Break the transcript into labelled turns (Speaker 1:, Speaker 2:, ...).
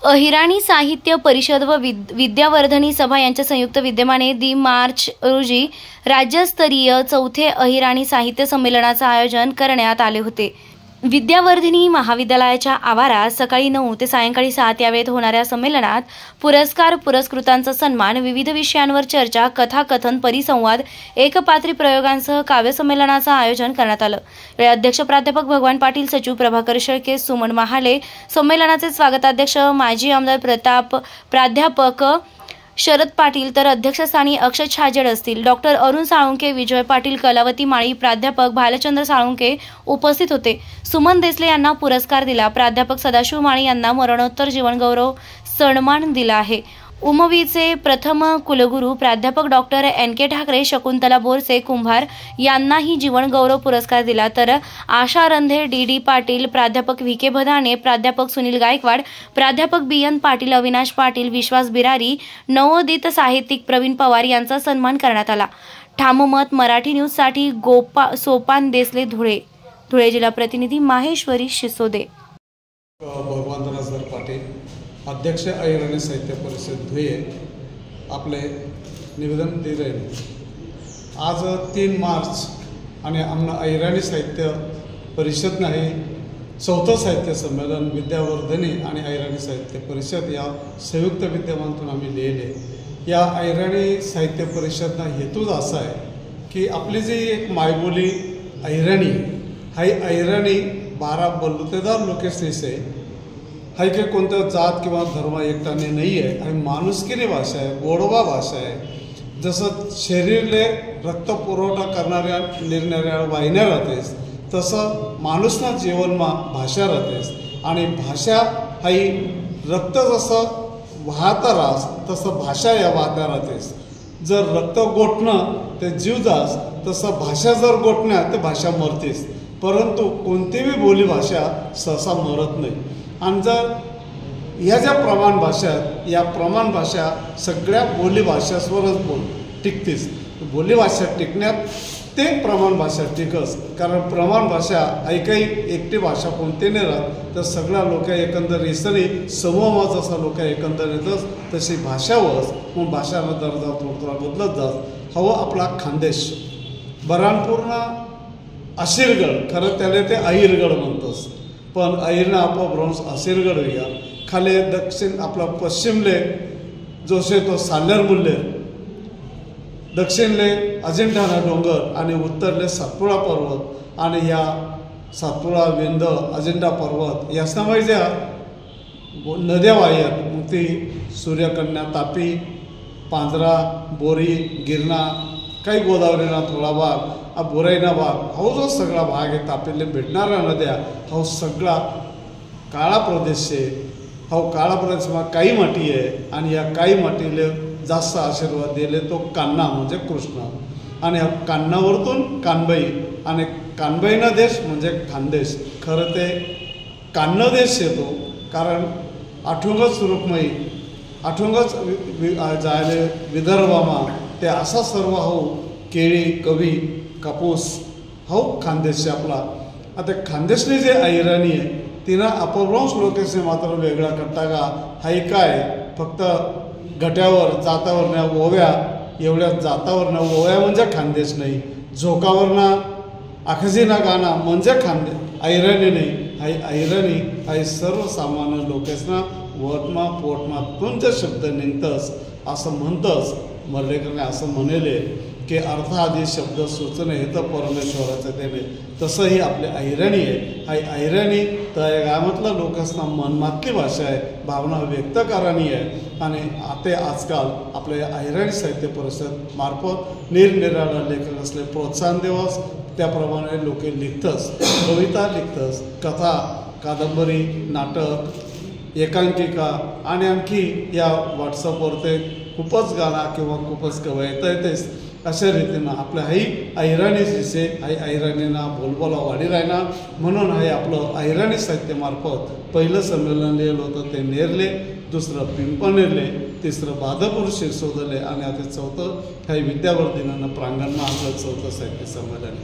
Speaker 1: अहिराणी साहित्य परिषद व विद्यावर्धनी सभा यांच्या संयुक्त विद्यमाने मार्च रोजी राज्यस्तरीय चौथे अहिराणी साहित्य संमेलनाचे आयोजन करण्यात आले होते। विद्यावर्धनी महाविद्यालयाच्या आवारात सकाळी 9 ते सायंकाळी 7 या वेळेत होणाऱ्या संमेलनात पुरस्कृतांचा सन्मान, विविध विषयांवर चर्चा, कथाकथन, परिसंवाद, एकपात्री प्रयोगांसह काव्य संमेलनाचे आयोजन करण्यात आले। वेळी अध्यक्ष प्राध्यापक भगवान पाटील, सचिव प्रभाकर शेळके, सुमन महाले, संमेलनाचे स्वागताध्यक्ष माजी आमदार प्राध्यापक शरद पाटील, तर अध्यक्षस्थानी अक्षय छाजेड असतील। डॉक्टर अरुण साळुंके, विजय पाटील, कलावती माळी, प्राध्यापक भालचंद्र साळुंके उपस्थित होते। सुमन देसले यांना पुरस्कार दिला। प्राध्यापक सदाशिव माळी यांना मरणोत्तर जीवनगौरव सन्मान दिला आहे। उमवीचे प्रथम कुलगुरू प्राध्यापक डॉक्टर NK ठाकरे, शकुंतला बोरसे कुंभार यांनाही जीवनगौरव पुरस्कार दिला। तर आशा रंधे, DD पाटील, प्राध्यापक VK भदाणे, प्राध्यापक सुनील गायकवाड, प्राध्यापक BN पाटील, अविनाश पाटील, विश्वास बिरारी, नवोदित साहित्यिक प्रवीण पवार यांचा सन्मान करण्यात आला। ठाम मत मराठी न्यूजसाठी सोपान देसले, धुळे जिल्हा प्रतिनिधी माहेश्वरी शिसोदे।
Speaker 2: भगवंतराव पाटील, अध्यक्ष अहिराणी साहित्य परिषद धुळे, आपले निवेदन दिले। आज 3 मार्च आणि आमना अहिराणी साहित्य परिषद नाही चौथं साहित्य संमेलन विद्यावर्धनी आणि अहिराणी साहित्य परिषद या संयुक्त विद्यमानातून आम्ही लिहिले। या अहिराणी साहित्य परिषदना हेतूच असा आहे की आपली जी एक मायबोली अहिराणी हाई अहिराणी 12 बलुतेदार लोकेसनीस आहे। हाई काही कोणतं जात किंवा धर्म एकटाने नाही आहे आणि माणुसकीनी भाषा आहे, गोडवा भाषा आहे। जसं शरीरले रक्त पुरवठा करणाऱ्या निर्णाऱ्या वाहिन्या राहतेस, तसं माणूसना जीवनमा भाषा राहतेस आणि भाषा हाई रक्त जसं वाहता राहस तसं भाषा या वाहत्या राहतेस। जर रक्त गोठणं ते जीव जास, तसं भाषा जर गोठण्या ते भाषा मरतेस। परंतु कोणतीही बोली भाषा सहसा मरत नाही। आणि जर ह्या ज्या प्रमाण भाषा आहेत, या प्रमाण भाषा सगळ्या बोली भाषासवरच टिकतेस। बोली भाषा टिकण्यात ते प्रमाण भाषा टिकस, कारण प्रमाण भाषा ऐकाई एकटी भाषा कोणती नाही राहत, तर सगळ्या लोक एकंदर इसरी समूह जसा लोक एकंदर येतच तशी भाषा वस मग भाषाला दर्जा थोडा बदलत जात। हवं आपला खानदेश बऱ्हाणपूरना आशीरगड, खरं त्याला ते अहिरगड म्हणतस, पण अहिरना अपभ्रंश आशीरगड होया। खाले दक्षिण आपला पश्चिमले जोशे तो साल्ल्यार मुल्लेर, दक्षिणले अजिंठाना डोंगर आणि उत्तरले सातपुडा पर्वत आणि ह्या सातपुडा, विंध, अजिंठा पर्वत यासना ज्या नद्या वाह्यात, मग ती सूर्यकन्या, तापी, पांजरा, बोरी, गिरणा, काही गोदावरीना थोडा भाग, बोराईना भाग, हा जो सगळा भाग आहे तापीले भेटणाऱ्या नद्या, हा सगळा काळा प्रदेश आहे। हा काळा प्रदेशमा काही माती आहे आणि या काही मातीले जास्त आशीर्वाद दिले तो कान्हा म्हणजे कृष्ण, आणि ह्या कान्हावरतून कानबाई आणि कानबाईना देश म्हणजे खानदेश। खरं ते कान्ह देश येतो, कारण आठवंगच रुक्मई आठवंगच जायले विदर्भामा ते असा सर्व हो केळी, कवी, कापूस हो खानदेश आपला। आता खानदेशने जे अहिराणी आहे तिनं अपभ्रंश लोकेशने मात्र वेगळा करता का हाई काय फक्त गट्यावर जातावरण्या ओव्या, एवढ्या जातावरण्या ओव्या म्हणजे खानदेश नाही, झोकावरना आखजीना गाणा म्हणजे खानदेश अहिराणी नाही। हाई अहिराणी हाई सर्वसामान्य लोकेशना वटमा पोटमा तुंज शब्द निघतस असं म्हणतस। मर्लेकरने असं म्हणले की अर्थाआधी शब्द सुचणे हे तर परमेश्वराचं देणे, तसंही आपले अहिराणी आहे। हाई अहिराणी तर या गावातल्या लोकांना मनमातली भाषा आहे, भावना व्यक्त करानी आहे। आणि आता आजकाल आपल्या अहिराणी साहित्य परिषद मार्फत निरनिराळ्या लेखक असले प्रोत्साहन देवस, त्याप्रमाणे लोक लिखतस, कविता लिखतस, कथा, कादंबरी, नाटक, एकांकिका आणि आणखी या व्हॉट्सअपवर ते खूपच गाणं किंवा खूपच कवयिता येतेस। अशा रीतीनं आपल्या हाई अहिराणी दिसे, हाई अहिराणीना बोलबोला वाढी राहणार, म्हणून हाई आपलं अहिराणी साहित्यामार्फत पहिलं संमेलन लिहिलं होतं ते नेरले, दुसरं पिंपनेरले, तिसरं बादपूर शिरसोदले आणि आता चौथं हाई विद्यावर्धनीनं प्रांगणમાં आपलं चौथं साहित्य संमेलन।